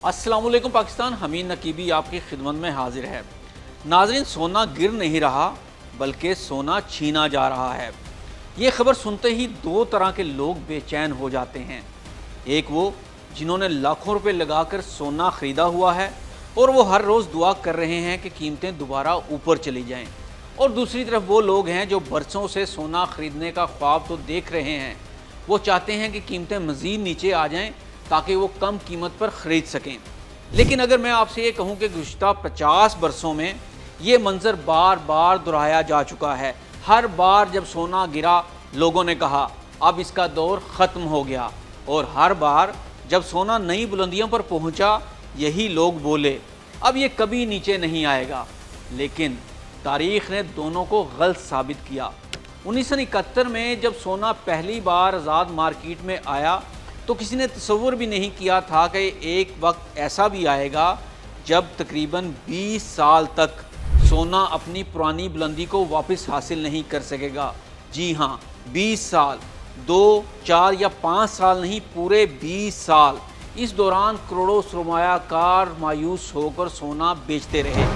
अस्सलाम वालेकुम पाकिस्तान। हमीद नकीबी आपकी खिदमत में हाजिर है। नाजरीन, सोना गिर नहीं रहा बल्कि सोना छीना जा रहा है। ये खबर सुनते ही दो तरह के लोग बेचैन हो जाते हैं। एक वो जिन्होंने लाखों रुपए लगाकर सोना ख़रीदा हुआ है और वो हर रोज़ दुआ कर रहे हैं कि कीमतें दोबारा ऊपर चली जाएं, और दूसरी तरफ वो लोग हैं जो बरसों से सोना ख़रीदने का ख्वाब तो देख रहे हैं। वो चाहते हैं कि कीमतें मज़ीद नीचे आ जाएं ताकि वो कम कीमत पर ख़रीद सकें। लेकिन अगर मैं आपसे ये कहूँ कि गुज़िश्ता 50 बरसों में ये मंज़र बार बार दोहराया जा चुका है। हर बार जब सोना गिरा लोगों ने कहा अब इसका दौर ख़त्म हो गया, और हर बार जब सोना नई बुलंदियों पर पहुँचा यही लोग बोले अब ये कभी नीचे नहीं आएगा। लेकिन तारीख़ ने दोनों को गलत साबित किया। 1971 में जब सोना पहली बार आज़ाद मार्केट में आया तो किसी ने तसव्वुर भी नहीं किया था कि एक वक्त ऐसा भी आएगा जब तकरीबन 20 साल तक सोना अपनी पुरानी बुलंदी को वापस हासिल नहीं कर सकेगा। जी हाँ, 20 साल, 2, 4 या 5 साल नहीं, पूरे 20 साल। इस दौरान करोड़ों सरमायाकार मायूस होकर सोना बेचते रहे।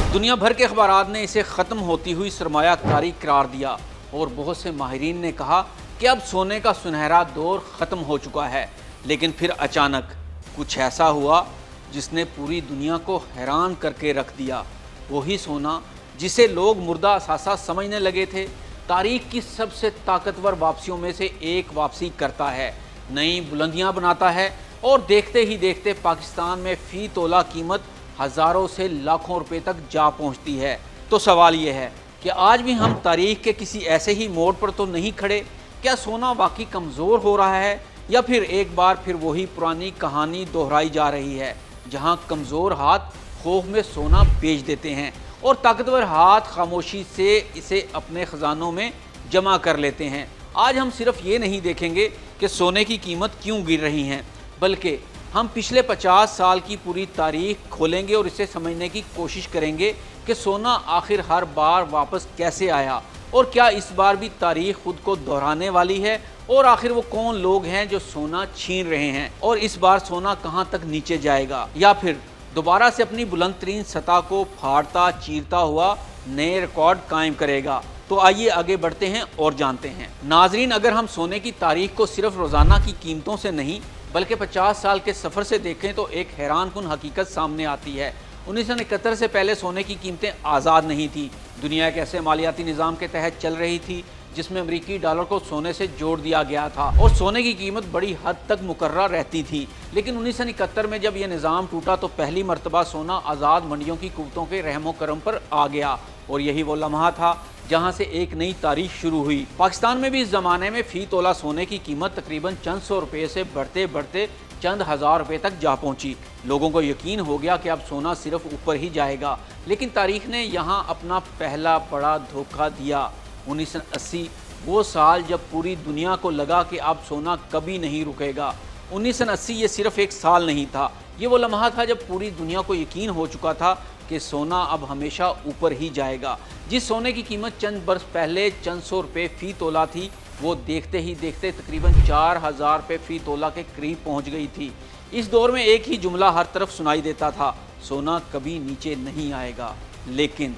दुनिया भर के अखबारात ने इसे ख़त्म होती हुई सरमायाकारी करार दिया, और बहुत से माहिरीन ने कहा कि अब सोने का सुनहरा दौर ख़त्म हो चुका है। लेकिन फिर अचानक कुछ ऐसा हुआ जिसने पूरी दुनिया को हैरान करके रख दिया। वही सोना जिसे लोग मुर्दा असासा समझने लगे थे, तारीख़ की सबसे ताकतवर वापसियों में से एक वापसी करता है, नई बुलंदियां बनाता है, और देखते ही देखते पाकिस्तान में फ़ी तोला कीमत हज़ारों से लाखों रुपए तक जा पहुंचती है। तो सवाल ये है कि आज भी हम तारीख़ के किसी ऐसे ही मोड़ पर तो नहीं खड़े? क्या सोना वाकई कमज़ोर हो रहा है, या फिर एक बार फिर वही पुरानी कहानी दोहराई जा रही है जहां कमज़ोर हाथ खौफ में सोना बेच देते हैं और ताकतवर हाथ खामोशी से इसे अपने ख़जानों में जमा कर लेते हैं? आज हम सिर्फ ये नहीं देखेंगे कि सोने की कीमत क्यों गिर रही हैं, बल्कि हम पिछले 50 साल की पूरी तारीख खोलेंगे और इसे समझने की कोशिश करेंगे कि सोना आखिर हर बार वापस कैसे आया, और क्या इस बार भी तारीख खुद को दोहराने वाली है, और आखिर वो कौन लोग हैं जो सोना छीन रहे हैं, और इस बार सोना कहाँ तक नीचे जाएगा, या फिर दोबारा से अपनी बुलंद तरीन सतह को फाड़ता चीरता हुआ नए रिकॉर्ड कायम करेगा। तो आइए आगे बढ़ते हैं और जानते हैं। नाजरीन, अगर हम सोने की तारीख को सिर्फ रोज़ाना की कीमतों से नहीं बल्कि 50 साल के सफ़र से देखें तो एक हैरान कुन हकीकत सामने आती है। 1971 से पहले सोने की कीमतें आज़ाद नहीं थी। दुनिया एक ऐसे मालियाती निज़ाम के तहत चल रही थी जिसमें अमरीकी डॉलर को सोने से जोड़ दिया गया था और सोने की कीमत बड़ी हद तक मुकर्रर रहती थी। लेकिन 1971 में जब यह निज़ाम टूटा तो पहली मरतबा सोना आज़ाद मंडियों की कुव्वतों के रहमो करम पर आ गया, और यही वो लम्हा था जहां से एक नई तारीख शुरू हुई। पाकिस्तान में भी इस ज़माने में फ़ी तोला सोने की कीमत तकरीबन चंद सौ रुपये से बढ़ते बढ़ते चंद हज़ार रुपये तक जा पहुंची। लोगों को यकीन हो गया कि अब सोना सिर्फ ऊपर ही जाएगा। लेकिन तारीख ने यहाँ अपना पहला बड़ा धोखा दिया। 1980 वो साल जब पूरी दुनिया को लगा कि अब सोना कभी नहीं रुकेगा। 1980 ये सिर्फ एक साल नहीं था, ये वो लम्हा था जब पूरी दुनिया को यकीन हो चुका था कि सोना अब हमेशा ऊपर ही जाएगा। जिस सोने की कीमत चंद बरस पहले चंद सौ रुपये फ़ी तोला थी, वो देखते ही देखते तकरीबन 4000 रुपये फ़ी तोला के करीब पहुंच गई थी। इस दौर में एक ही जुमला हर तरफ सुनाई देता था, सोना कभी नीचे नहीं आएगा। लेकिन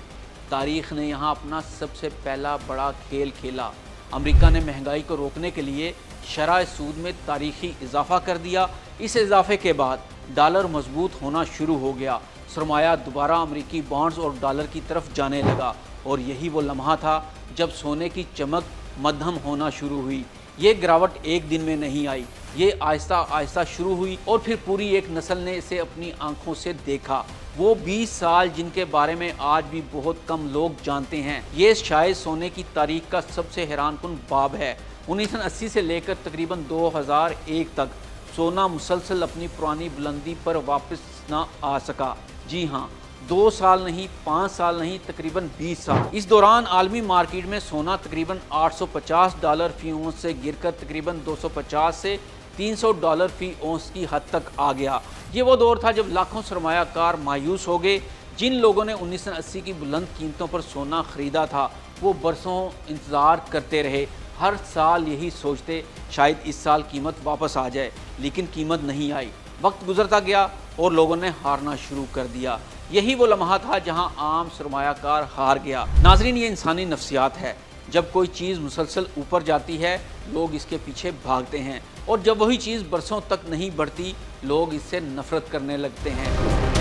तारीख़ ने यहाँ अपना सबसे पहला बड़ा खेल खेला। अमेरिका ने महंगाई को रोकने के लिए शरह सूद में तारीख़ी इजाफ़ा कर दिया। इस इजाफे के बाद डॉलर मजबूत होना शुरू हो गया। सरमाया दोबारा अमेरिकी बॉन्ड्स और डॉलर की तरफ जाने लगा, और यही वो लम्हा था जब सोने की चमक मध्यम होना शुरू हुई। ये गिरावट एक दिन में नहीं आई, ये आहिस्ता आहिस्ता शुरू हुई, और फिर पूरी एक नस्ल ने इसे अपनी आंखों से देखा। वो 20 साल जिनके बारे में आज भी बहुत कम लोग जानते हैं। ये शायद सोने की तारीख का सबसे हैरानकुन बाब है। 1980 से लेकर तकरीबन 2001 तक सोना मुसलसल अपनी पुरानी बुलंदी पर वापस ना आ सका। जी हाँ, 2 साल नहीं, 5 साल नहीं, तकरीबन 20 साल। इस दौरान आलमी मार्केट में सोना तकरीबन $850 फ़ी औंस से गिरकर तकरीबन 250 से $300 फ़ी औंस की हद तक आ गया। ये वो दौर था जब लाखों सरमायाकार मायूस हो गए, जिन लोगों ने 1980 की बुलंद कीमतों पर सोना खरीदा था वो बरसों इंतज़ार करते रहे, हर साल यही सोचते शायद इस साल कीमत वापस आ जाए, लेकिन कीमत नहीं आई। वक्त गुजरता गया और लोगों ने हारना शुरू कर दिया। यही वो लम्हा था जहां आम सरमायाकार हार गया। नाजरीन, ये इंसानी नफ्सियात है। जब कोई चीज़ मुसलसल ऊपर जाती है लोग इसके पीछे भागते हैं, और जब वही चीज़ बरसों तक नहीं बढ़ती लोग इससे नफरत करने लगते हैं।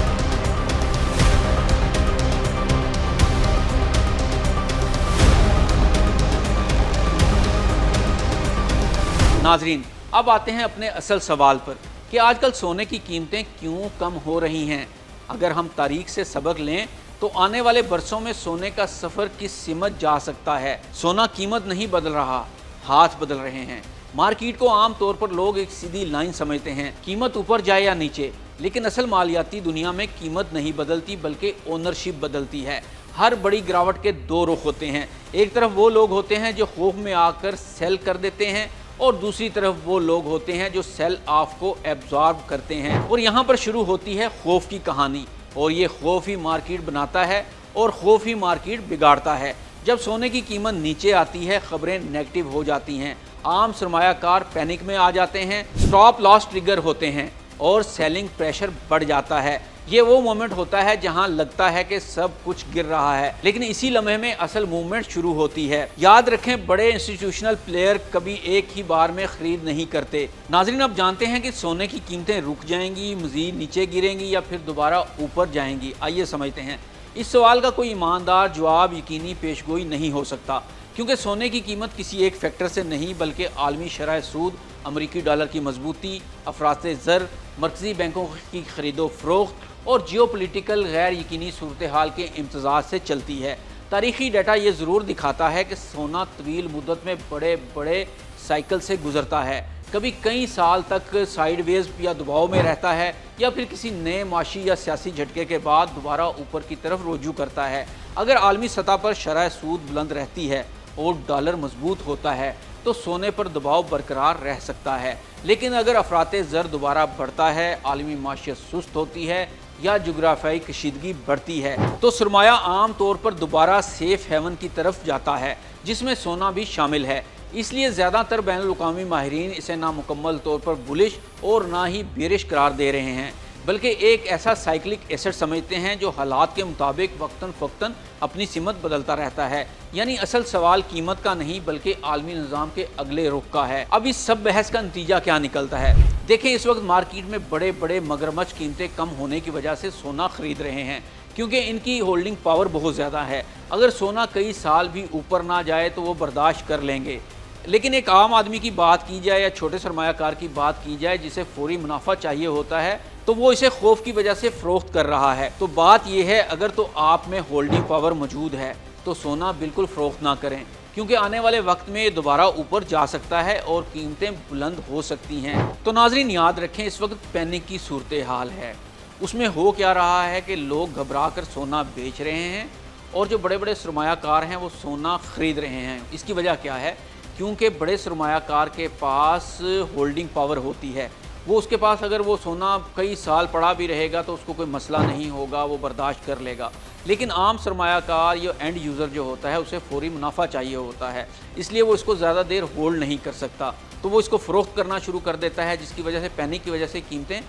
नाजरीन, अब आते हैं अपने असल सवाल पर कि आजकल सोने की कीमतें क्यों कम हो रही हैं। अगर हम तारीख से सबक लें तो आने वाले बरसों में सोने का सफ़र किस सिमत जा सकता है। सोना कीमत नहीं बदल रहा, हाथ बदल रहे हैं। मार्केट को आम तौर पर लोग एक सीधी लाइन समझते हैं, कीमत ऊपर जाए या नीचे, लेकिन असल मालियाती दुनिया में कीमत नहीं बदलती बल्कि ओनरशिप बदलती है। हर बड़ी गिरावट के दो रुख होते हैं। एक तरफ वो लोग होते हैं जो खौफ में आकर सेल कर देते हैं, और दूसरी तरफ वो लोग होते हैं जो सेल ऑफ को एब्जॉर्ब करते हैं। और यहाँ पर शुरू होती है खौफ की कहानी, और ये खौफ ही मार्केट बनाता है और खौफ ही मार्केट बिगाड़ता है। जब सोने की कीमत नीचे आती है खबरें नेगेटिव हो जाती हैं, आम सरमायाकार पैनिक में आ जाते हैं, स्टॉप लॉस ट्रिगर होते हैं और सेलिंग प्रेशर बढ़ जाता है। ये वो मोमेंट होता है जहां लगता है कि सब कुछ गिर रहा है, लेकिन इसी लम्हे में असल मूवमेंट शुरू होती है। याद रखें, बड़े इंस्टीट्यूशनल प्लेयर कभी एक ही बार में खरीद नहीं करते। नाजरीन, आप जानते हैं कि सोने की कीमतें रुक जाएंगी, मजीद नीचे गिरेंगी या फिर दोबारा ऊपर जाएंगी। आइए समझते हैं। इस सवाल का कोई ईमानदार जवाब यकीनी पेशगोई नहीं हो सकता, क्योंकि सोने की कीमत किसी एक फैक्टर से नहीं बल्कि आलमी शरह सूद, अमरीकी डॉलर की मजबूती, अफराते ज़र, मरकज़ी बैंकों की खरीदो फरोख्त और जियोपॉलिटिकल गैर यकीनी सूरत हाल के इम्तजाज से चलती है। तारीखी डाटा ये ज़रूर दिखाता है कि सोना तवील मुद्दत में बड़े बड़े साइकिल से गुजरता है। कभी कई साल तक साइडवेज या दबाव में रहता है, या फिर किसी नए माशी या सियासी झटके के बाद दोबारा ऊपर की तरफ रुजू करता है। अगर आलमी सतह पर शरह सूद बुलंद रहती है और डॉलर मजबूत होता है तो सोने पर दबाव बरकरार रह सकता है, लेकिन अगर अफराते ज़र दोबारा बढ़ता है, आलमी माशियत सुस्त होती है या जोग्राफियाई कशीदगी बढ़ती है तो सरमाया आम तौर पर दोबारा सेफ हेवन की तरफ जाता है, जिसमें सोना भी शामिल है। इसलिए ज़्यादातर बैनुल-अक़वामी माहिरीन इसे नामुकम्मल तौर पर बुलिश और ना ही बेरिश करार दे रहे हैं, बल्कि एक ऐसा साइक्लिक एसेट समझते हैं जो हालात के मुताबिक वक्तन फ़क्तन अपनी सिमत बदलता रहता है। यानी असल सवाल कीमत का नहीं बल्कि आलमी निज़ाम के अगले रुख का है। अब इस सब बहस का नतीजा क्या निकलता है? देखें, इस वक्त मार्केट में बड़े बड़े मगरमच्छ कीमतें कम होने की वजह से सोना खरीद रहे हैं, क्योंकि इनकी होल्डिंग पावर बहुत ज़्यादा है। अगर सोना कई साल भी ऊपर ना जाए तो वो बर्दाश्त कर लेंगे, लेकिन एक आम आदमी की बात की जाए या छोटे सरमायाकार की बात की जाए जिसे फौरी मुनाफा चाहिए होता है, तो वो इसे खौफ की वजह से फरोख्त कर रहा है। तो बात यह है, अगर तो आप में होल्डिंग पावर मौजूद है तो सोना बिल्कुल फरोख्त ना करें, क्योंकि आने वाले वक्त में ये दोबारा ऊपर जा सकता है और कीमतें बुलंद हो सकती हैं। तो नाजरीन, याद रखें, इस वक्त पैनिक की सूरत हाल है। उसमें हो क्या रहा है कि लोग घबरा कर सोना बेच रहे हैं और जो बड़े बड़े सरमायाकार हैं वो सोना ख़रीद रहे हैं। इसकी वजह क्या है? क्योंकि बड़े सरमायाकार के पास होल्डिंग पावर होती है। वो उसके पास अगर वो सोना कई साल पड़ा भी रहेगा तो उसको कोई मसला नहीं होगा, वो बर्दाश्त कर लेगा। लेकिन आम सरमायाकार या एंड यूज़र जो होता है उसे फौरी मुनाफा चाहिए होता है, इसलिए वो इसको ज़्यादा देर होल्ड नहीं कर सकता, तो वो इसको फ़रोख्त करना शुरू कर देता है, जिसकी वजह से पैनिक की वजह से कीमतें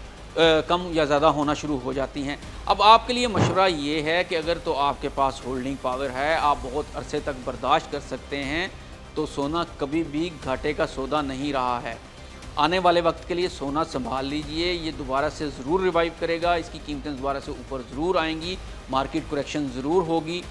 कम या ज़्यादा होना शुरू हो जाती हैं। अब आपके लिए मशवरा ये है कि अगर तो आपके पास होल्डिंग पावर है, आप बहुत अरसे तक बर्दाश्त कर सकते हैं, तो सोना कभी भी घाटे का सौदा नहीं रहा है। आने वाले वक्त के लिए सोना संभाल लीजिए, ये दोबारा से ज़रूर रिवाइव करेगा, इसकी कीमतें दोबारा से ऊपर ज़रूर आएंगी, मार्केट करेक्शन ज़रूर होगी।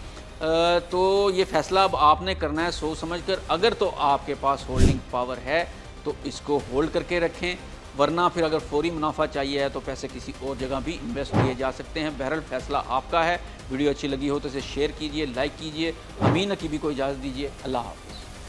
तो ये फ़ैसला अब आपने करना है सोच समझ कर। अगर तो आपके पास होल्डिंग पावर है तो इसको होल्ड करके रखें, वरना फिर अगर फौरी मुनाफा चाहिए है तो पैसे किसी और जगह भी इन्वेस्ट किए जा सकते हैं। बहरहाल फ़ैसला आपका है। वीडियो अच्छी लगी हो तो इसे शेयर कीजिए, लाइक कीजिए। अमीन नकीबी को इजाज़त दीजिए। अल्लाह हाफ़िज़।